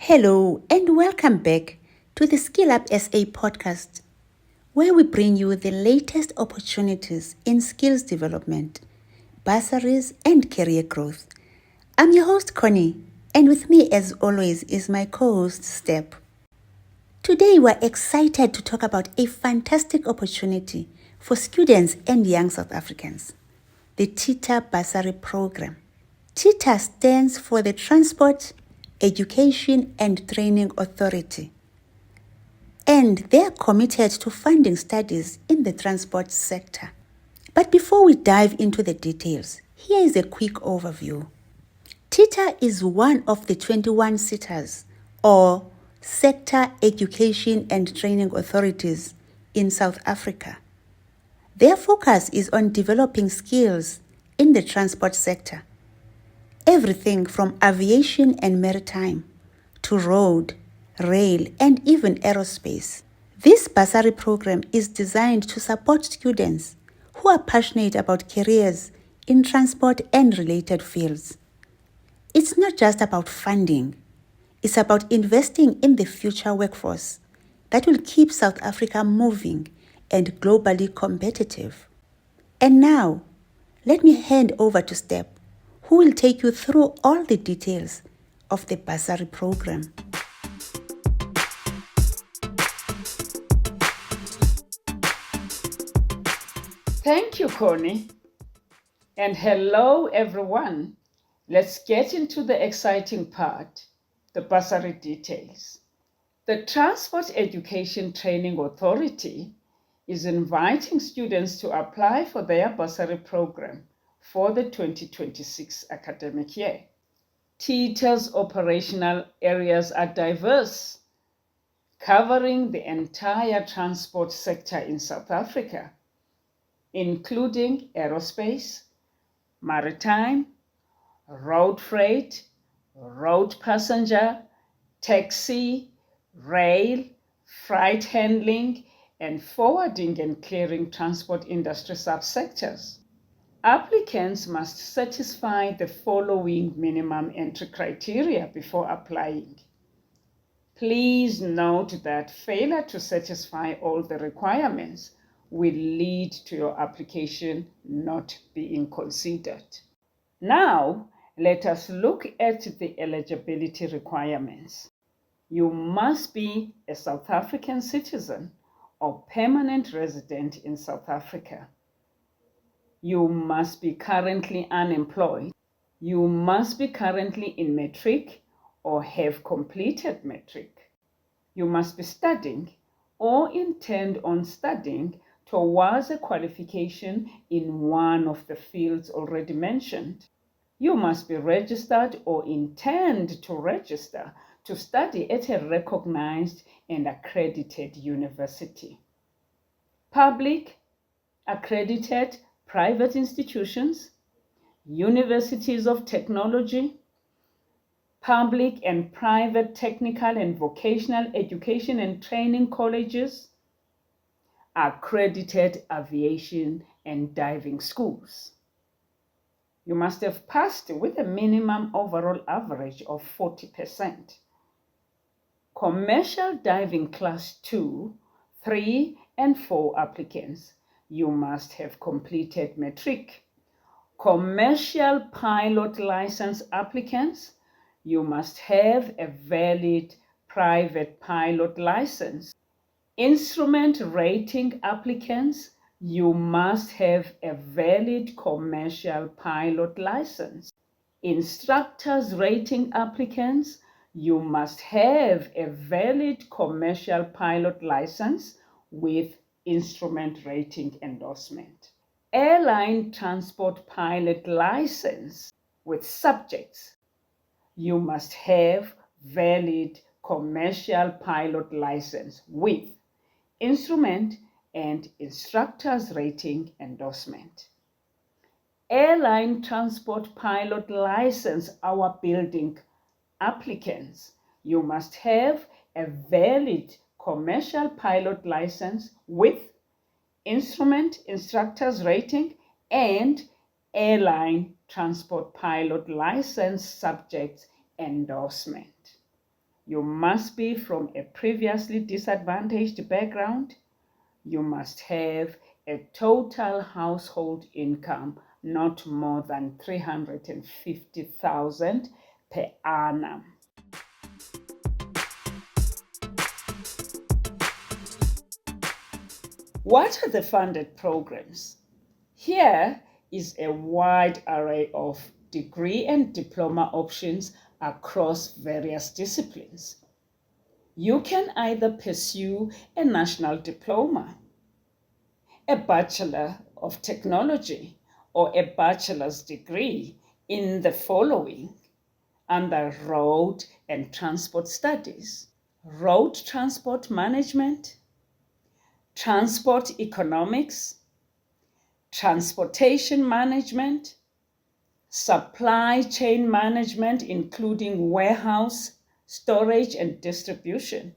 Hello and welcome back to the SkillUpSA Podcast, where we bring you the latest opportunities in skills development, bursaries, and career growth. I'm your host, Connie, and with me, as always, is my co-host, Step. Today, we're excited to talk about a fantastic opportunity for students and young South Africans, the TETA Bursary Programme. TETA stands for the Transport, Education and Training Authority, and they are committed to funding studies in the transport sector. But before we dive into the details, here is a quick overview. TETA is one of the 21 SETAs, or Sector Education and Training Authorities, in South Africa. Their focus is on developing skills in the transport sector. Everything from aviation and maritime to road, rail, and even aerospace. This bursary program is designed to support students who are passionate about careers in transport and related fields. It's not just about funding, it's about investing in the future workforce that will keep South Africa moving and globally competitive. And now, let me hand over to Step, who will take you through all the details of the bursary program. Thank you, Connie. And hello, everyone. Let's get into the exciting part, the bursary details. The Transport Education Training Authority is inviting students to apply for their bursary program for the 2026 academic year. TETA's operational areas are diverse, covering the entire transport sector in South Africa, including aerospace, maritime, road freight, road passenger, taxi, rail, freight handling, and forwarding and clearing transport industry subsectors. Applicants must satisfy the following minimum entry criteria before applying. Please note that failure to satisfy all the requirements will lead to your application not being considered. Now, let us look at the eligibility requirements. You must be a South African citizen or permanent resident in South Africa. You must be currently unemployed. You must be currently in matric or have completed matric. You must be studying or intend on studying towards a qualification in one of the fields already mentioned. You must be registered or intend to register to study at a recognized and accredited university. Public, accredited private institutions, universities of technology, public and private technical and vocational education and training colleges, accredited aviation and diving schools. You must have passed with a minimum overall average of 40%. Commercial diving class 2, 3, and 4 applicants, you must have completed matric. Commercial pilot license applicants, you must have a valid private pilot license. Instrument rating applicants, you must have a valid commercial pilot license. Instructors rating applicants, you must have a valid commercial pilot license with instrument rating endorsement. Airline transport pilot license with subjects, you must have valid commercial pilot license with instrument and instructors rating endorsement. Airline transport pilot license hour building applicants, you must have a valid commercial pilot license with instrument instructors rating and airline transport pilot license subject endorsement. You must be from a previously disadvantaged background. You must have a total household income not more than 350,000 per annum. What are the funded programs? Here is a wide array of degree and diploma options across various disciplines. You can either pursue a national diploma, a Bachelor of Technology, or a bachelor's degree in the following under Road and Transport Studies: Road Transport Management, Transport Economics, Transportation Management, Supply Chain Management, including warehouse, storage and distribution,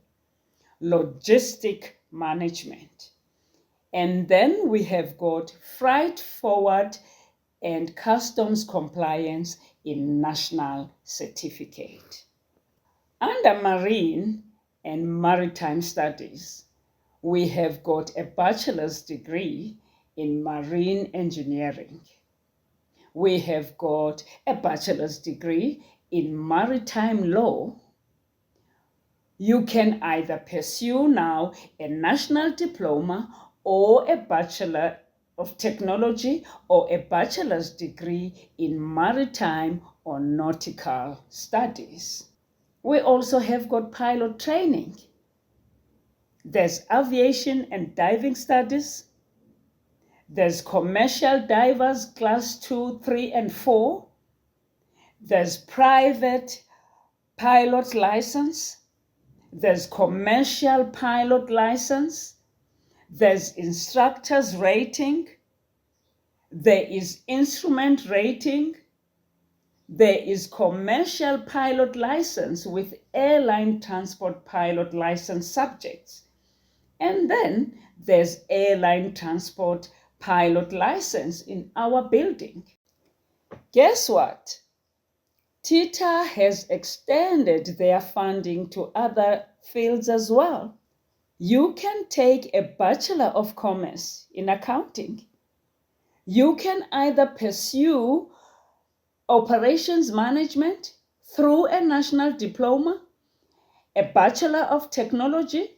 Logistic Management. And then we have got Freight Forward and Customs Compliance in National Certificate. Under Marine and Maritime Studies, we have got a bachelor's degree in Marine Engineering. We have got a bachelor's degree in Maritime Law. You can either pursue now a national diploma or a Bachelor of Technology or a bachelor's degree in Maritime or Nautical Studies. We also have got pilot training. There's Aviation and Diving Studies. There's Commercial Divers Class 2, 3, and 4. There's Private Pilot License. There's Commercial Pilot License. There's Instructor's Rating. There is Instrument Rating. There is Commercial Pilot License with Airline Transport Pilot License subjects. And then there's Airline Transport Pilot License in our building. Guess what? TETA has extended their funding to other fields as well. You can take a Bachelor of Commerce in Accounting. You can either pursue Operations Management through a national diploma, a Bachelor of Technology,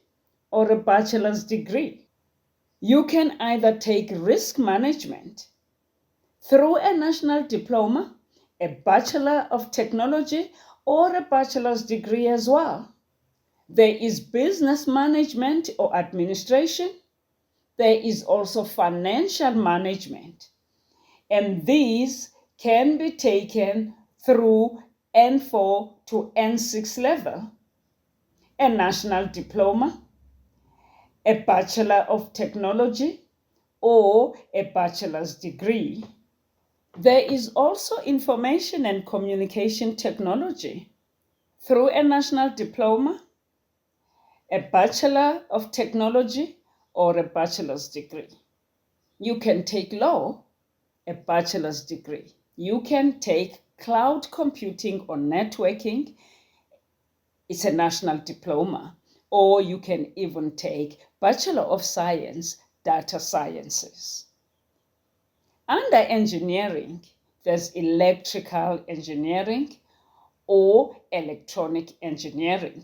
or a bachelor's degree. You can either take Risk Management through a national diploma, a Bachelor of Technology, or a bachelor's degree as well. There is Business Management or Administration. There is also Financial Management. And these can be taken through N4 to N6 level, a national diploma, a Bachelor of Technology, or a bachelor's degree. There is also Information and Communication Technology through a national diploma, a Bachelor of Technology, or a bachelor's degree. You can take law, a bachelor's degree. You can take cloud computing or networking, it's a national diploma. Or you can even take Bachelor of Science, Data Sciences. Under engineering, there's electrical engineering or electronic engineering.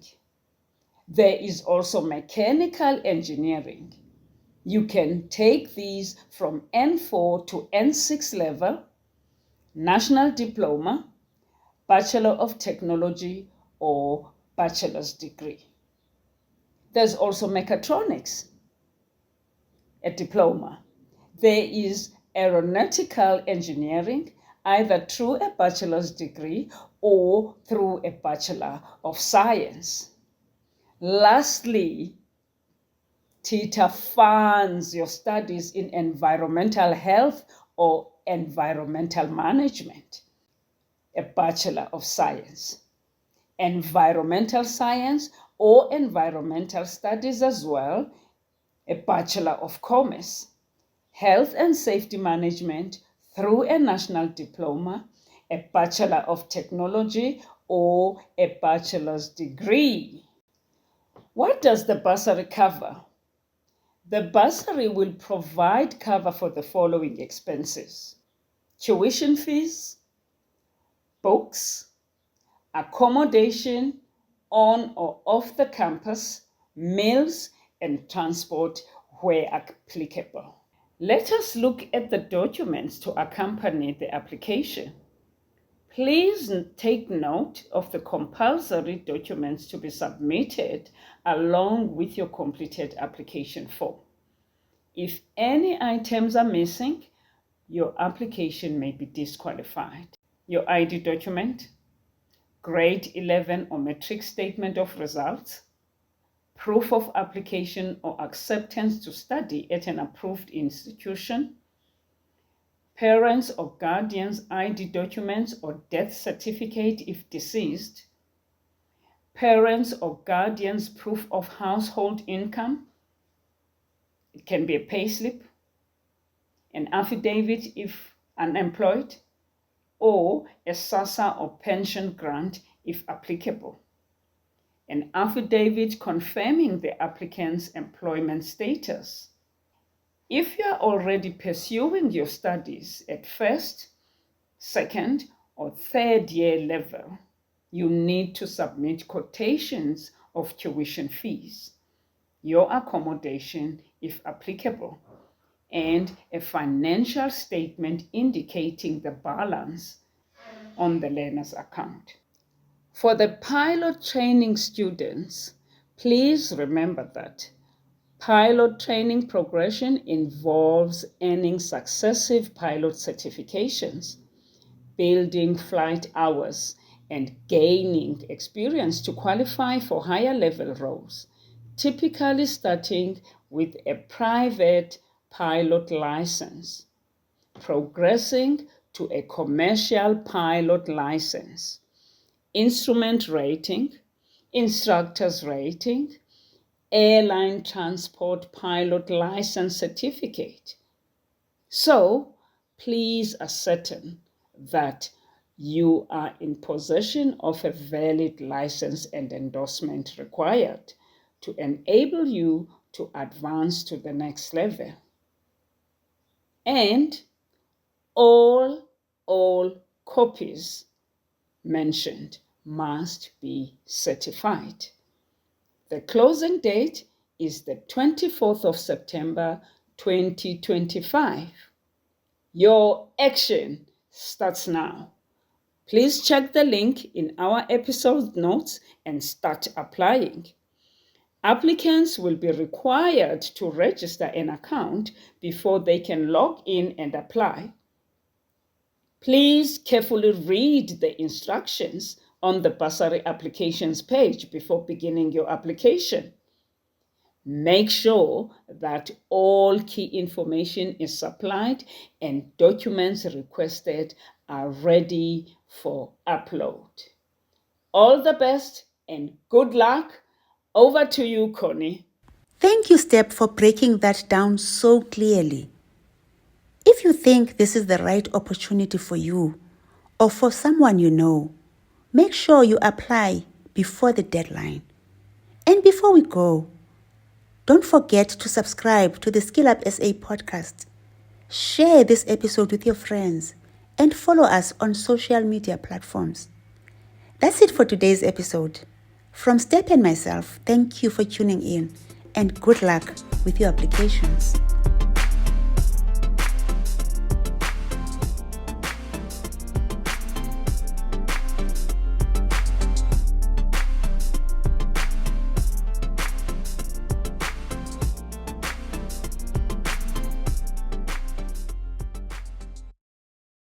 There is also mechanical engineering. You can take these from N4 to N6 level, national diploma, Bachelor of Technology, or bachelor's degree. There's also mechatronics, a diploma. There is aeronautical engineering, either through a bachelor's degree or through a Bachelor of Science. Lastly, TETA funds your studies in environmental health or environmental management, a Bachelor of Science. Environmental Science or Environmental Studies as well, a Bachelor of Commerce. Health and Safety Management through a national diploma, a Bachelor of Technology, or a bachelor's degree. What does the bursary cover? The bursary will provide cover for the following expenses: tuition fees, books, accommodation on or off the campus, meals, and transport where applicable. Let us look at the documents to accompany the application. Please take note of the compulsory documents to be submitted along with your completed application form. If any items are missing, your application may be disqualified. Your ID document, grade 11 or matric statement of results, proof of application or acceptance to study at an approved institution, parents' or guardians' ID documents or death certificate if deceased, parents' or guardians' proof of household income. It can be a payslip, an affidavit if unemployed, or a SASSA or pension grant if applicable, an affidavit confirming the applicant's employment status. If you are already pursuing your studies at first, second, or third year level, you need to submit quotations of tuition fees, your accommodation if applicable, and a financial statement indicating the balance on the learner's account. For the pilot training students, please remember that pilot training progression involves earning successive pilot certifications, building flight hours, and gaining experience to qualify for higher level roles, typically starting with a private pilot license, progressing to a commercial pilot license, instrument rating, instructor's rating, airline transport pilot license certificate. So please ascertain that you are in possession of a valid license and endorsement required to enable you to advance to the next level. And all copies mentioned must be certified. The closing date is the 24th of September 2025. Your action starts now. Please check the link in our episode notes and start applying. Applicants will be required to register an account before they can log in and apply. Please carefully read the instructions on the bursary applications page before beginning your application. Make sure that all key information is supplied and documents requested are ready for upload. All the best and good luck. Over to you, Connie. Thank you, Step, for breaking that down so clearly. If you think this is the right opportunity for you or for someone you know, make sure you apply before the deadline. And before we go, don't forget to subscribe to the SkillUpSA Podcast. Share this episode with your friends and follow us on social media platforms. That's it for today's episode. From Step and myself, thank you for tuning in and good luck with your applications.